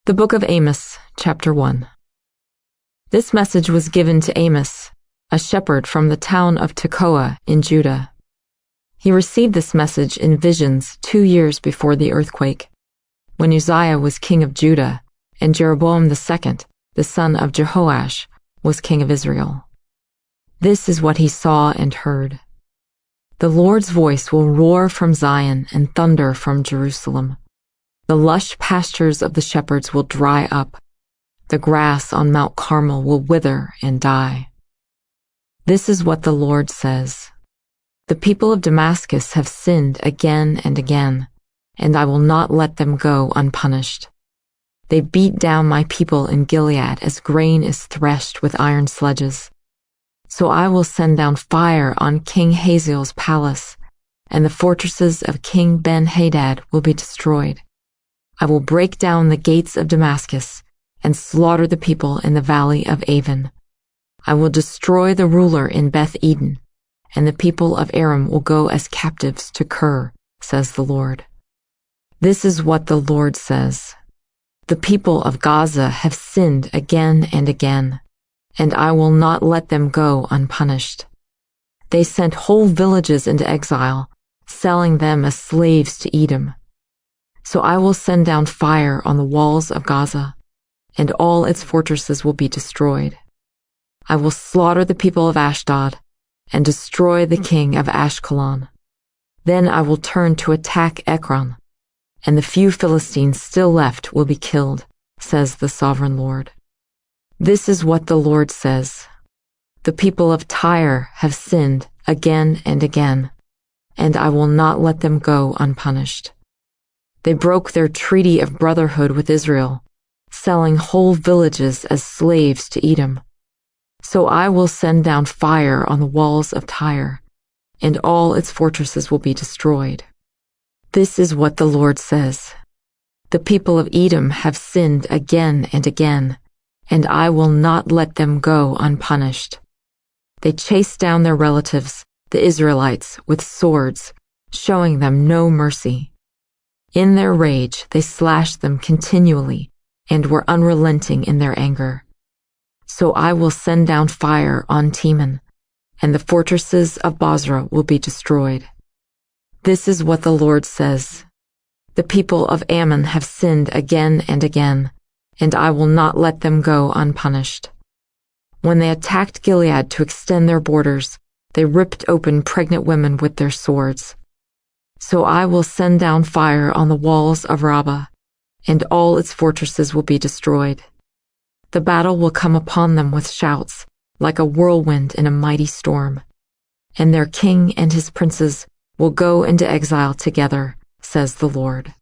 The Book of Amos, Chapter 1. This message was given to Amos, a shepherd from the town of Tekoa in Judah. He received this message in visions 2 years before the earthquake, when Uzziah was king of Judah and Jeroboam II, the son of Jehoash, was king of Israel. This is what he saw and heard. The Lord's voice will roar from Zion and thunder from Jerusalem. The lush pastures of the shepherds will dry up. The grass on Mount Carmel will wither and die. This is what the Lord says. The people of Damascus have sinned again and again, and I will not let them go unpunished. They beat down my people in Gilead as grain is threshed with iron sledges. So I will send down fire on King Hazael's palace, and the fortresses of King Ben-Hadad will be destroyed. I will break down the gates of Damascus and slaughter the people in the valley of Avon. I will destroy the ruler in Beth-Eden, and the people of Aram will go as captives to Kir, says the Lord. This is what the Lord says. The people of Gaza have sinned again and again, and I will not let them go unpunished. They sent whole villages into exile, selling them as slaves to Edom. So I will send down fire on the walls of Gaza, and all its fortresses will be destroyed. I will slaughter the people of Ashdod, and destroy the king of Ashkelon. Then I will turn to attack Ekron, and the few Philistines still left will be killed, says the sovereign Lord. This is what the Lord says. The people of Tyre have sinned again and again, and I will not let them go unpunished. They broke their treaty of brotherhood with Israel, selling whole villages as slaves to Edom. So I will send down fire on the walls of Tyre, and all its fortresses will be destroyed. This is what the Lord says. The people of Edom have sinned again and again, and I will not let them go unpunished. They chased down their relatives, the Israelites, with swords, showing them no mercy. In their rage, they slashed them continually and were unrelenting in their anger. So I will send down fire on Teman, and the fortresses of Bozrah will be destroyed. This is what the Lord says. The people of Ammon have sinned again and again, and I will not let them go unpunished. When they attacked Gilead to extend their borders, they ripped open pregnant women with their swords. So I will send down fire on the walls of Rabbah, and all its fortresses will be destroyed. The battle will come upon them with shouts, like a whirlwind in a mighty storm, and their king and his princes will go into exile together, says the Lord.